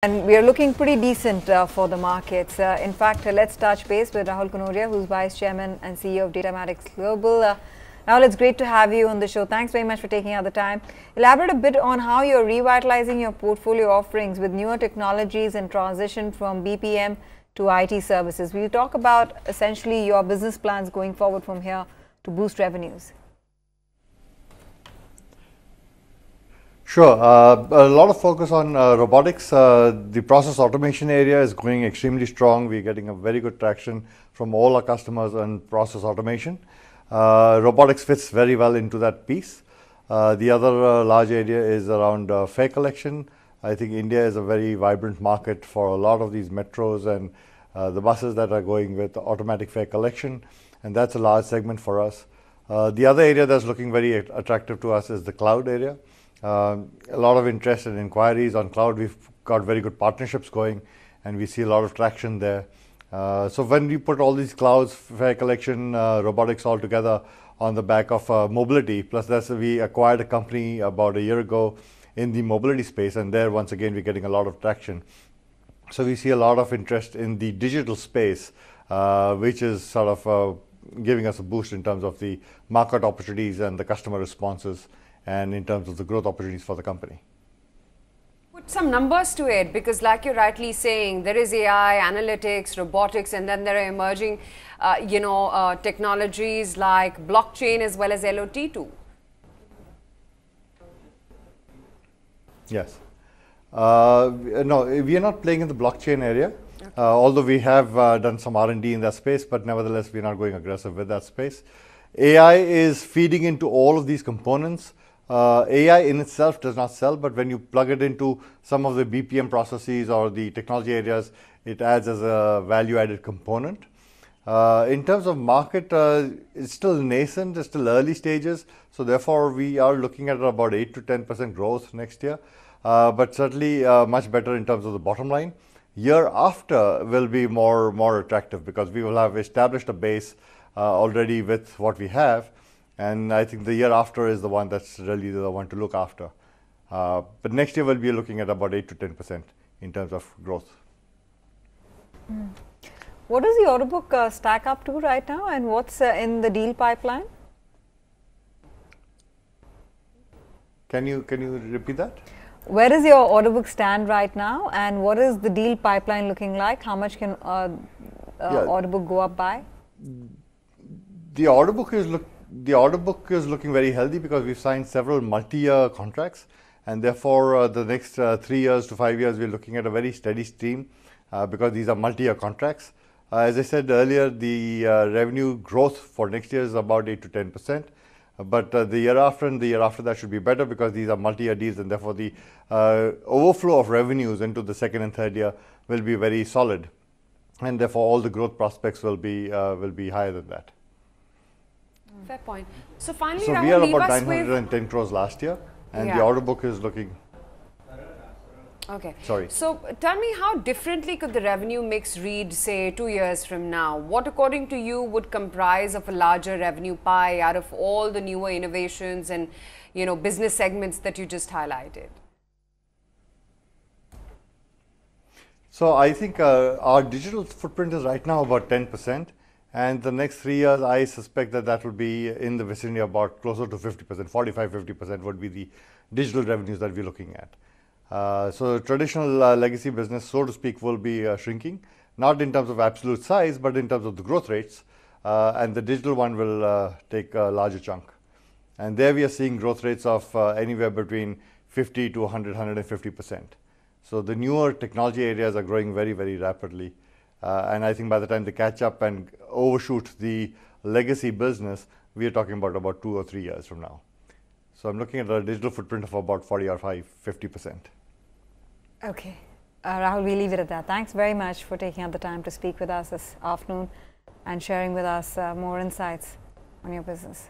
And we are looking pretty decent for the markets. In fact, let's touch base with Rahul Kanodia, who's Vice Chairman and CEO of Datamatics Global. Rahul, it's great to have you on the show. Thanks very much for taking out the time. Elaborate a bit on how you're revitalizing your portfolio offerings with newer technologies and transition from BPM to IT services. We'll talk about essentially your business plans going forward from here to boost revenues. Sure. A lot of focus on robotics. The process automation area is going extremely strong. We're getting a very good traction from all our customers on process automation. Robotics fits very well into that piece. The other large area is around fare collection. I think India is a very vibrant market for a lot of these metros and the buses that are going with automatic fare collection, and that's a large segment for us. The other area that's looking very attractive to us is the cloud area. A lot of interest and inquiries on cloud. We've got very good partnerships going and we see a lot of traction there. So when we put all these clouds, fare collection, robotics all together on the back of mobility, plus we acquired a company about a year ago in the mobility space, and there once again we're getting a lot of traction. So we see a lot of interest in the digital space, which is sort of giving us a boost in terms of the market opportunities and the customer responses, and in terms of the growth opportunities for the company. Put some numbers to it, because like you're rightly saying, there is AI, analytics, robotics, and then there are emerging, technologies like blockchain as well as LOT too. Yes. No, we are not playing in the blockchain area, okay. Although we have done some R&D in that space, but nevertheless we're not going aggressive with that space. AI is feeding into all of these components. AI in itself does not sell, but when you plug it into some of the BPM processes or the technology areas, it adds as a value-added component. In terms of market, it's still nascent, it's still early stages, so therefore we are looking at about 8 to 10% growth next year, but certainly much better in terms of the bottom line. Year after will be more attractive because we will have established a base already with what we have. And I think the year after is the one that's really the one to look after. But next year we'll be looking at about 8 to 10% in terms of growth. What does the order book stack up to right now, and what's in the deal pipeline? Can you repeat that? Where does your order book stand right now, and what is the deal pipeline looking like? How much can order book go up by? The order book is looking very healthy because we've signed several multi-year contracts, and therefore the next 3 years to 5 years we're looking at a very steady stream because these are multi-year contracts. As I said earlier, the revenue growth for next year is about 8 to 10%, but the year after and the year after that should be better because these are multi-year deals, and therefore the overflow of revenues into the second and third year will be very solid, and therefore all the growth prospects will be higher than that. Fair point. So finally, so Rahul, we are about 910 crores last year, and the order book is looking. Okay. Sorry. So tell me, how differently could the revenue mix read, say, 2 years from now? What, according to you, would comprise of a larger revenue pie out of all the newer innovations and business segments that you just highlighted? So I think our digital footprint is right now about 10%. And the next 3 years, I suspect that will be in the vicinity of about closer to 50%, 45–50% would be the digital revenues that we're looking at. So traditional legacy business, so to speak, will be shrinking, not in terms of absolute size, but in terms of the growth rates. And the digital one will take a larger chunk. And there we are seeing growth rates of anywhere between 50 to 100, 150%. So the newer technology areas are growing very, very rapidly. And I think by the time they catch up and overshoot the legacy business, we are talking about 2 or 3 years from now. So I'm looking at a digital footprint of about 40 or 50%. Okay. Rahul, we leave it at that. Thanks very much for taking out the time to speak with us this afternoon and sharing with us more insights on your business.